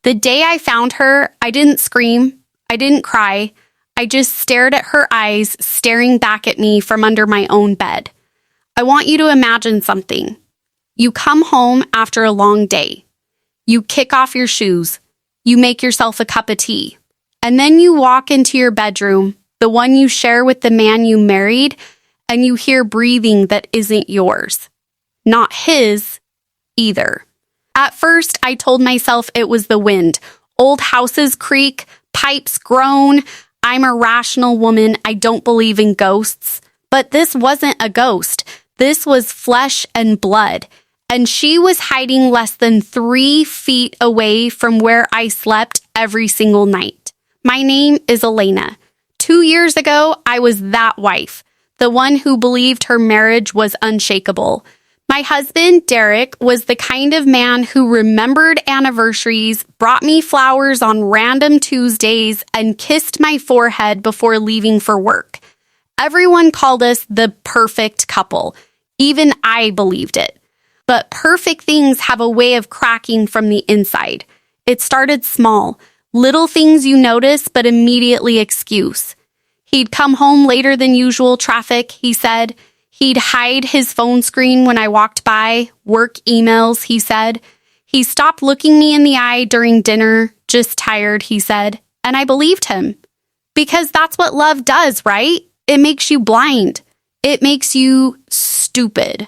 The day I found her, I didn't scream. I didn't cry. I just stared at her eyes, staring back at me from under my own bed. I want you to imagine something. You come home after a long day. You kick off your shoes. You make yourself a cup of tea. And then you walk into your bedroom, the one you share with the man you married, and you hear breathing that isn't yours. Not his either. At first, I told myself it was the wind. Old houses creak, pipes groan. I'm a rational woman. I don't believe in ghosts. But this wasn't a ghost. This was flesh and blood. And she was hiding less than 3 feet away from where I slept every single night. My name is Elena. 2 years ago, I was that wife, the one who believed her marriage was unshakable. My husband, Derek, was the kind of man who remembered anniversaries, brought me flowers on random Tuesdays, and kissed my forehead before leaving for work. Everyone called us the perfect couple. Even I believed it. But perfect things have a way of cracking from the inside. It started small, little things you notice but immediately excuse. He'd come home later than usual traffic, he said. He'd hide his phone screen when I walked by, work emails, he said. He stopped looking me in the eye during dinner, just tired, he said. And I believed him. Because that's what love does, right? It makes you blind. It makes you stupid.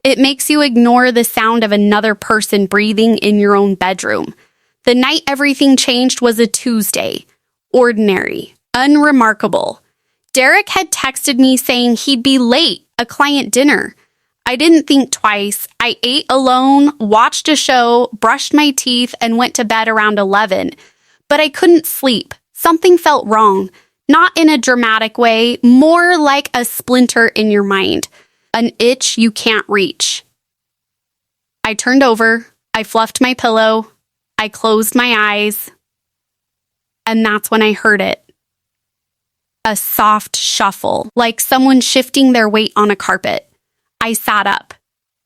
It makes you ignore the sound of another person breathing in your own bedroom. The night everything changed was a Tuesday. Ordinary. Unremarkable. Derek had texted me saying he'd be late, a client dinner. I didn't think twice. I ate alone, watched a show, brushed my teeth, and went to bed around 11. But I couldn't sleep. Something felt wrong. Not in a dramatic way, more like a splinter in your mind. An itch you can't reach. I turned over. I fluffed my pillow. I closed my eyes. And that's when I heard it. A soft shuffle, like someone shifting their weight on a carpet. I sat up,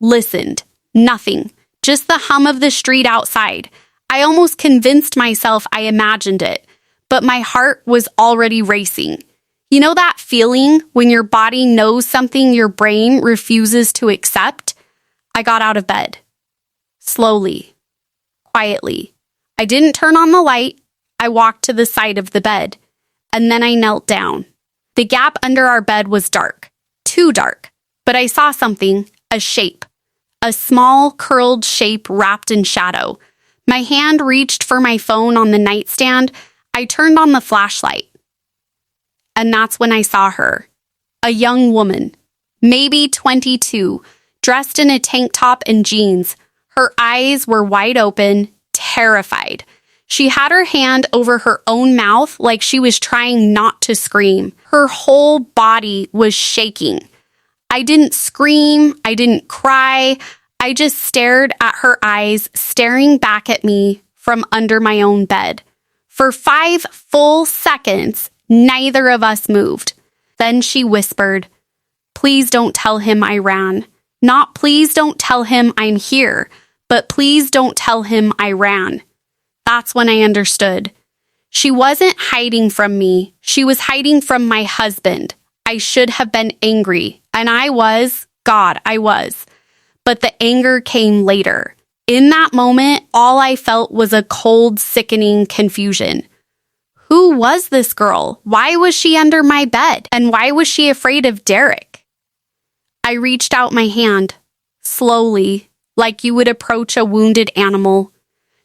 listened. Nothing. Just the hum of the street outside. I almost convinced myself I imagined it, but my heart was already racing. You know that feeling when your body knows something your brain refuses to accept? I got out of bed. Slowly. Quietly. I didn't turn on the light. I walked to the side of the bed. And then I knelt down. The gap under our bed was dark. Too dark. But I saw something, a shape. A small, curled shape wrapped in shadow. My hand reached for my phone on the nightstand. I turned on the flashlight. And that's when I saw her. A young woman, maybe 22, dressed in a tank top and jeans. Her eyes were wide open, terrified. She had her hand over her own mouth like she was trying not to scream. Her whole body was shaking. I didn't scream. I didn't cry. I just stared at her eyes, staring back at me from under my own bed. For 5 full seconds, neither of us moved. Then she whispered, "Please don't tell him I ran. Not please don't tell him I'm here, but please don't tell him I ran." That's when I understood. She wasn't hiding from me. She was hiding from my husband. I should have been angry, and I was. God, I was. But the anger came later. In that moment, all I felt was a cold, sickening confusion. Who was this girl? Why was she under my bed? And why was she afraid of Derek? I reached out my hand, slowly, like you would approach a wounded animal.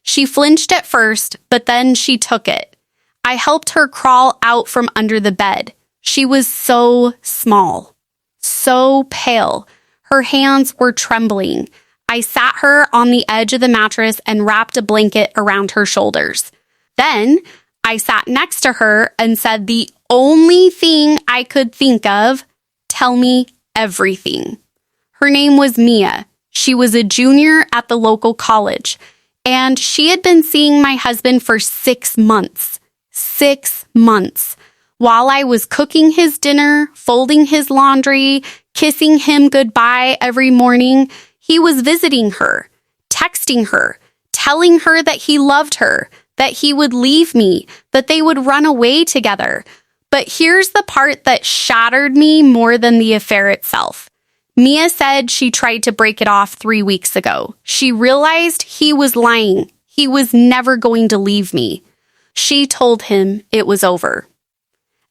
She flinched at first, but then she took it. I helped her crawl out from under the bed. She was so small, so pale. Her hands were trembling. I sat her on the edge of the mattress and wrapped a blanket around her shoulders. Then I sat next to her and said the only thing I could think of, "Tell me everything." Her name was Mia. She was a junior at the local college. And she had been seeing my husband for 6 months. 6 months. While I was cooking his dinner, folding his laundry, kissing him goodbye every morning, he was visiting her, texting her, telling her that he loved her, that he would leave me, that they would run away together. But here's the part that shattered me more than the affair itself. Mia said she tried to break it off 3 weeks ago. She realized he was lying. He was never going to leave me. She told him it was over.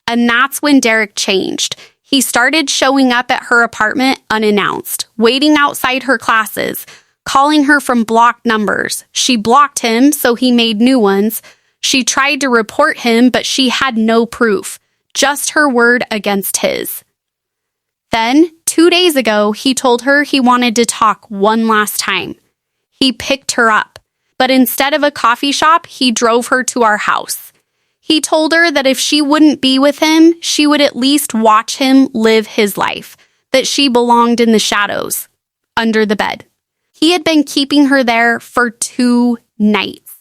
And that's when Derek changed. He started showing up at her apartment unannounced, waiting outside her classes, calling her from blocked numbers. She blocked him, so he made new ones. She tried to report him, but she had no proof, just her word against his. Then, 2 days ago, he told her he wanted to talk one last time. He picked her up, but instead of a coffee shop, he drove her to our house. He told her that if she wouldn't be with him, she would at least watch him live his life, that she belonged in the shadows, under the bed. He had been keeping her there for 2 nights.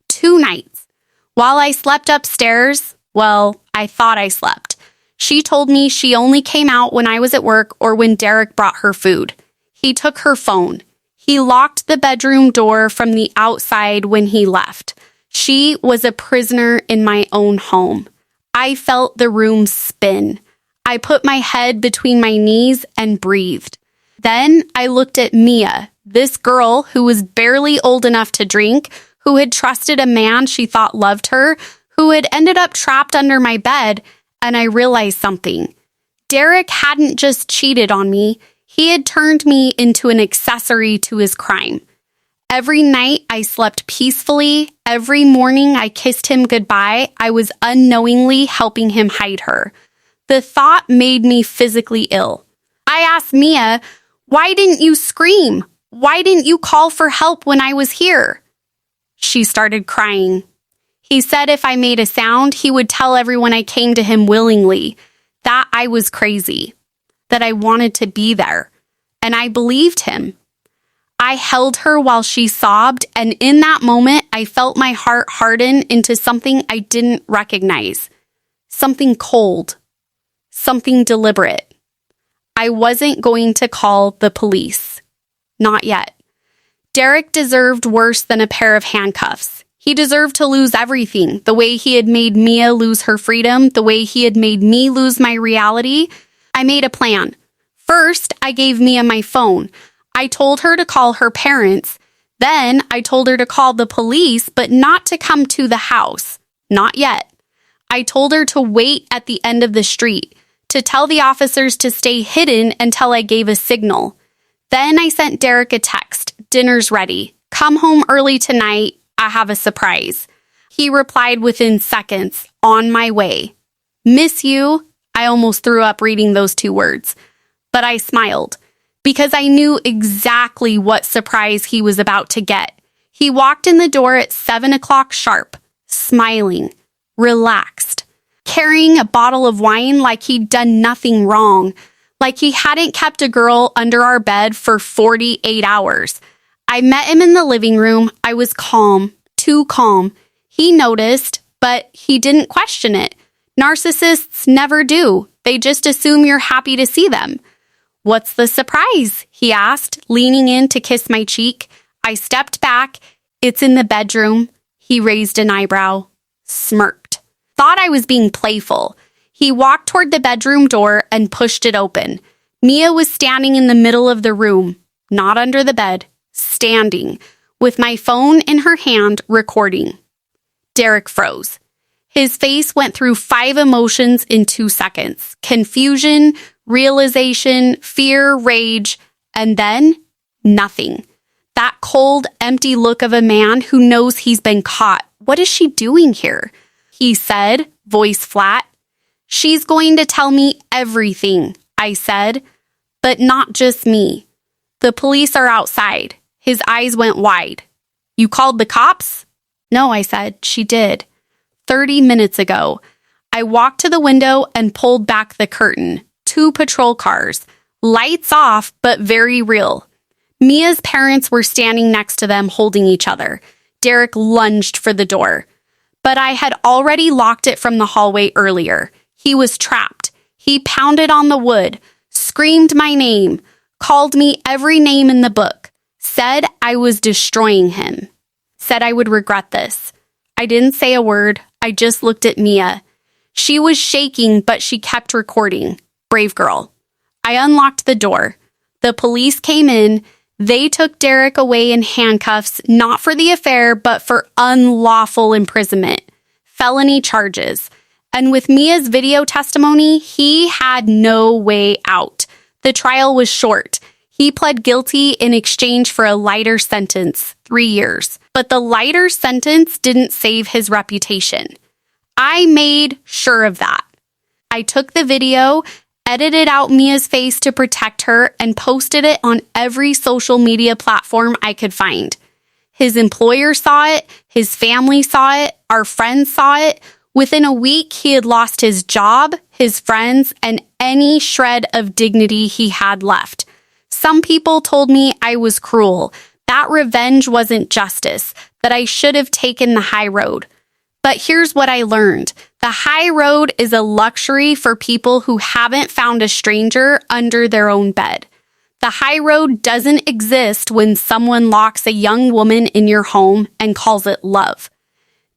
2 nights. While I slept upstairs, well, I thought I slept. She told me she only came out when I was at work or when Derek brought her food. He took her phone. He locked the bedroom door from the outside when he left. She was a prisoner in my own home. I felt the room spin. I put my head between my knees and breathed. Then I looked at Mia, this girl who was barely old enough to drink, who had trusted a man she thought loved her, who had ended up trapped under my bed, and I realized something. Derek hadn't just cheated on me. He had turned me into an accessory to his crime. Every night I slept peacefully. Every morning I kissed him goodbye. I was unknowingly helping him hide her. The thought made me physically ill. I asked Mia, "Why didn't you scream? Why didn't you call for help when I was here?" She started crying. He said if I made a sound, he would tell everyone I came to him willingly, that I was crazy, that I wanted to be there. And I believed him. I held her while she sobbed, and in that moment, I felt my heart harden into something I didn't recognize. Something cold. Something deliberate. I wasn't going to call the police. Not yet. Derek deserved worse than a pair of handcuffs. He deserved to lose everything, the way he had made Mia lose her freedom, the way he had made me lose my reality. I made a plan. First, I gave Mia my phone. I told her to call her parents. Then I told her to call the police, but not to come to the house. Not yet. I told her to wait at the end of the street, to tell the officers to stay hidden until I gave a signal. Then I sent Derek a text. "Dinner's ready. Come home early tonight. I have a surprise." He replied within seconds, "On my way." "Miss you." I almost threw up reading those 2 words. But I smiled, because I knew exactly what surprise he was about to get. He walked in the door at 7 o'clock sharp, smiling, relaxed, carrying a bottle of wine like he'd done nothing wrong, like he hadn't kept a girl under our bed for 48 hours. I met him in the living room. I was calm, too calm. He noticed, but he didn't question it. Narcissists never do. They just assume you're happy to see them. "What's the surprise?" he asked, leaning in to kiss my cheek. I stepped back. "It's in the bedroom." He raised an eyebrow, smirked. Thought I was being playful. He walked toward the bedroom door and pushed it open. Mia was standing in the middle of the room, not under the bed, standing, with my phone in her hand, recording. Derek froze. His face went through 5 emotions in 2 seconds. Confusion, realization, fear, rage, and then nothing. That cold, empty look of a man who knows he's been caught. "What is she doing here?" he said, voice flat. "She's going to tell me everything," I said. "But not just me. The police are outside." His eyes went wide. "You called the cops?" "No," I said. "She did. 30 minutes ago." I walked to the window and pulled back the curtain. 2 patrol cars. Lights off, but very real. Mia's parents were standing next to them holding each other. Derek lunged for the door. But I had already locked it from the hallway earlier. He was trapped. He pounded on the wood, screamed my name, called me every name in the book, said I was destroying him, said I would regret this. I didn't say a word. I just looked at Mia. She was shaking, but she kept recording. Brave girl. I unlocked the door. The police came in. They took Derek away in handcuffs, not for the affair, but for unlawful imprisonment, felony charges. And with Mia's video testimony, he had no way out. The trial was short. He pled guilty in exchange for a lighter sentence, 3 years. But the lighter sentence didn't save his reputation. I made sure of that. I took the video, edited out Mia's face to protect her, and posted it on every social media platform I could find. His employer saw it, his family saw it, our friends saw it. Within a week, he had lost his job, his friends, and any shred of dignity he had left. Some people told me I was cruel, that revenge wasn't justice, that I should have taken the high road. But here's what I learned. The high road is a luxury for people who haven't found a stranger under their own bed. The high road doesn't exist when someone locks a young woman in your home and calls it love.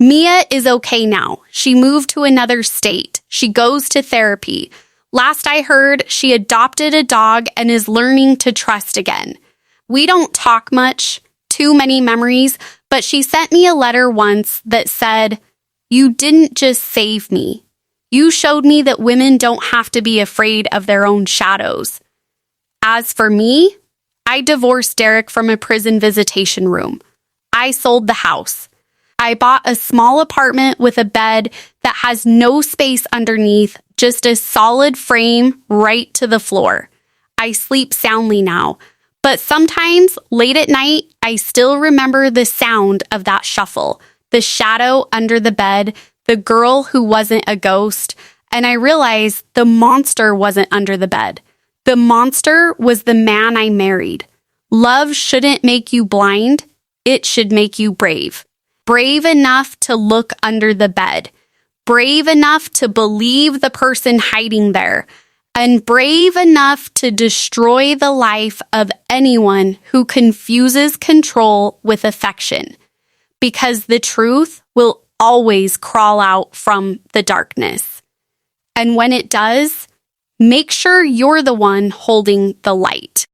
Mia is okay now. She moved to another state. She goes to therapy. Last I heard, she adopted a dog and is learning to trust again. We don't talk much, too many memories, but she sent me a letter once that said, "You didn't just save me. You showed me that women don't have to be afraid of their own shadows." As for me, I divorced Derek from a prison visitation room. I sold the house. I bought a small apartment with a bed that has no space underneath, just a solid frame right to the floor. I sleep soundly now, but sometimes late at night, I still remember the sound of that shuffle, the shadow under the bed, the girl who wasn't a ghost, and I realized the monster wasn't under the bed. The monster was the man I married. Love shouldn't make you blind. It should make you brave. Brave enough to look under the bed. Brave enough to believe the person hiding there. And brave enough to destroy the life of anyone who confuses control with affection. Because the truth will always crawl out from the darkness. And when it does, make sure you're the one holding the light.